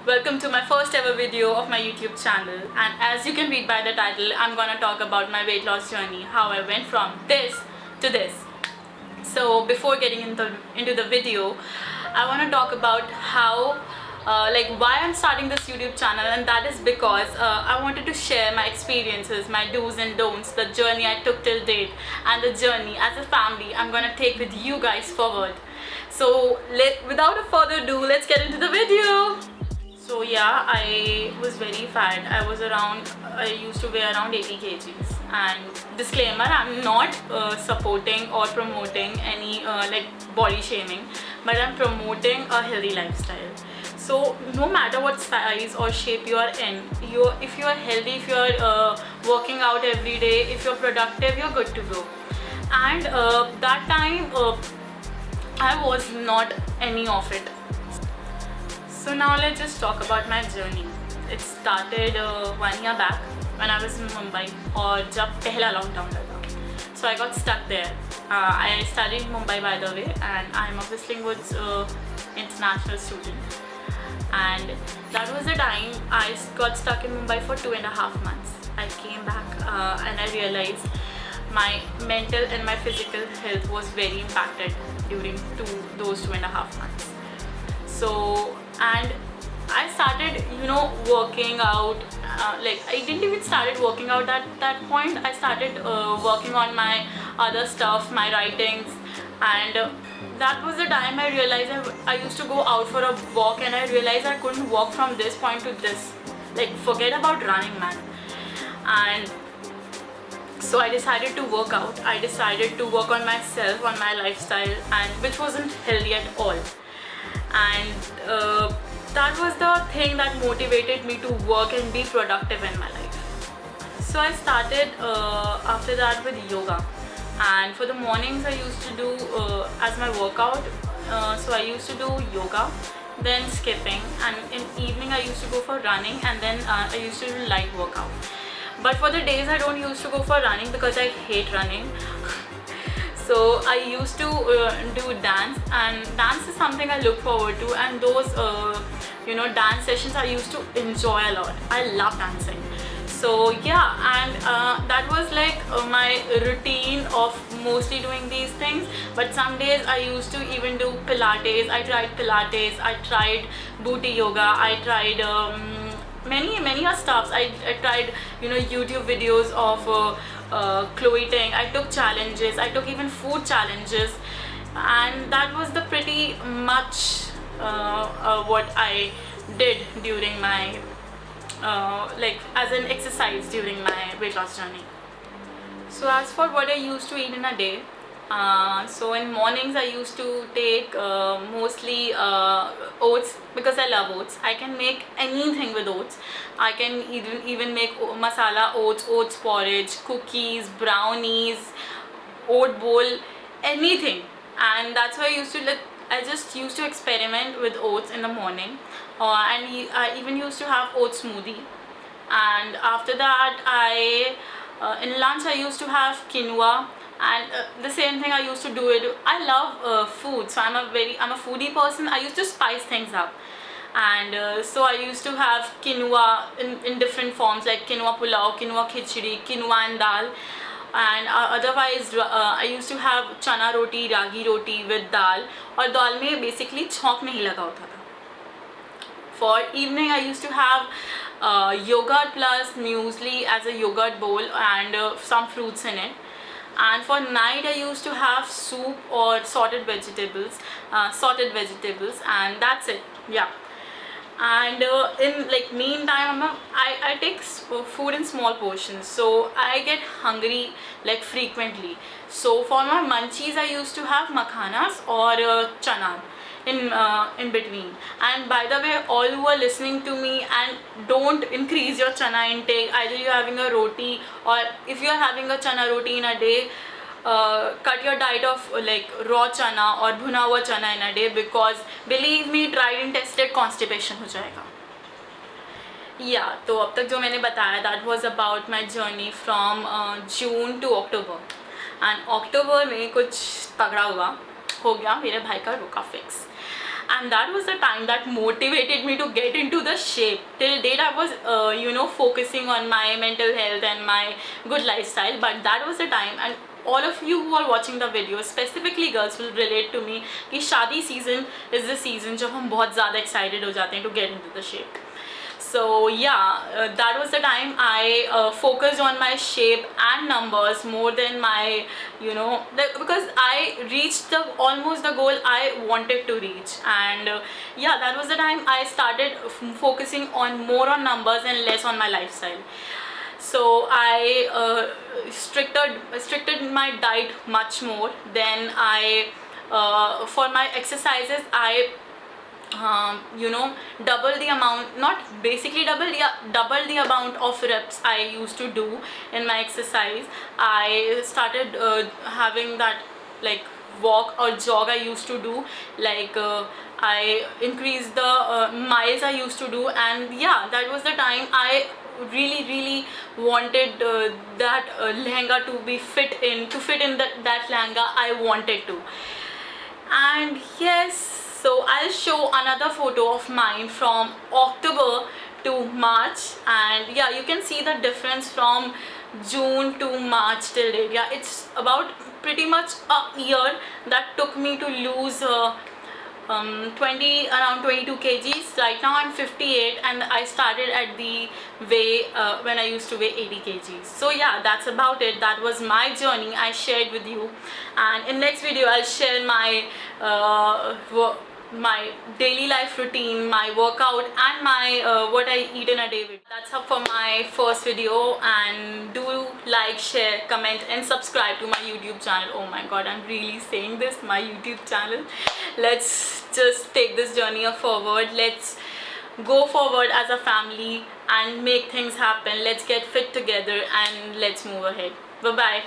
Welcome to my first ever video of my YouTube channel, and as you can read by the title, I'm gonna talk about my weight loss journey, how I went from this to this. So before getting into the video, I want to talk about how why I'm starting this YouTube channel, and that is because I wanted to share my experiences, my do's and don'ts, the journey I took till date, and the journey as a family I'm gonna take with you guys forward. So without a further ado, let's get into the video. So yeah, I was very fat. I used to weigh around 80 kgs. And disclaimer, I'm not supporting or promoting any body shaming, but I'm promoting a healthy lifestyle. So no matter what size or shape you are in, if you are healthy, if you are working out every day, if you're productive, you're good to go. And that time, I was not any of it. So now let's just talk about my journey. It started 1 year back when I was in Mumbai, or जब पहला lockdown लगा. So I got stuck there. I studied in Mumbai, by the way, and I'm a Whistling Woods international student. And that was the time I got stuck in Mumbai for 2.5 months. I came back and I realized my mental and my physical health was very impacted during those 2.5 months. So, and I started, working out. I didn't even started working out at that point. I started working on my other stuff, my writings, and that was the time I realized I used to go out for a walk, and I realized I couldn't walk from this point to this. Forget about running, man. And so I decided to work out. I decided to work on myself, on my lifestyle, and which wasn't healthy at all. And that was the thing that motivated me to work and be productive in my life. So I started after that with yoga, and for the mornings I used to do as my workout. So I used to do yoga, then skipping, and in evening I used to go for running, and then I used to do light workout. But for the days I don't used to go for running because I hate running. So I used to do dance, and dance is something I look forward to, and those dance sessions I used to enjoy a lot. I love dancing. So yeah, and that was my routine of mostly doing these things. But some days I used to even do Pilates. I tried Pilates, I tried booty yoga, I tried many stuffs. I tried YouTube videos of Chloe Ting. I took challenges, I took even food challenges, and that was the pretty much what I did during my as an exercise during my weight loss journey. So as for what I used to eat in a day, so in mornings I used to take mostly oats, because I love oats. I can make anything with oats. I can even make masala oats, oats porridge, cookies, brownies, oat bowl, anything. And that's why I just used to experiment with oats in the morning, and I even used to have oat smoothie. And after that, in lunch I used to have quinoa, and the same thing I used to do it. I love food, so I'm a foodie person. I used to spice things up, and so I used to have quinoa in different forms, like quinoa pulao, quinoa khichdi, quinoa and dal. And otherwise I used to have chana roti, ragi roti with dal, और दाल में basically छौंक नहीं लगा होता था. For evening I used to have yogurt plus muesli as a yogurt bowl, and some fruits in it. And for night I used to have soup or sorted vegetables, and that's it. Yeah. And in meantime I take food in small portions, so I get hungry frequently. So for my munchies I used to have makhanas or chana in between. And by the way, all who are listening to me and don't increase your chana intake, either you're having a roti, or if you're having a chana roti in a day, cut your diet of raw chana or bhuna hua chana in a day, because believe me, tried and tested, constipation हो जाएगा. Yeah, तो अब तक जो मैंने बताया, that was about my journey from June to October. And October में कुछ तगड़ा हो गया मेरे भाई का रोका fix. and that was the time that motivated me to get into the shape. Till date I was focusing on my mental health and my good lifestyle, but that was the time. And all of you who are watching the video, specifically girls, will relate to me कि शादी season is the season जब हम बहुत ज़्यादा excited हो जाते हैं to get into the shape. So yeah, that was the time I focused on my shape and numbers more than my, because I reached almost the goal I wanted to reach. And yeah, that was the time I started focusing on more on numbers and less on my lifestyle. So I restricted my diet much more. Then I for my exercises I double the amount, not basically double, yeah, double the amount of reps I used to do in my exercise. I started having that like walk or jog I used to do, like I increased the miles I used to do. And yeah, that was the time I really wanted that lehenga to be fit in that lehenga I wanted to. And yes, so I'll show another photo of mine from October to March, and yeah, you can see the difference from June to March till date. Yeah, it's about pretty much a year that took me to lose around 22 kgs. Right now I'm 58, and I started at the weigh when I used to weigh 80 kgs. So yeah, that's about it. That was my journey I shared with you, and in next video I'll share my daily life routine, my workout, and my what I eat in a day with. That's up for my first video, and do like, share, comment, and subscribe to my YouTube channel. Oh my god, I'm really saying this, my YouTube channel. Let's just take this journey forward. Let's go forward as a family and make things happen. Let's get fit together and let's move ahead. Bye bye.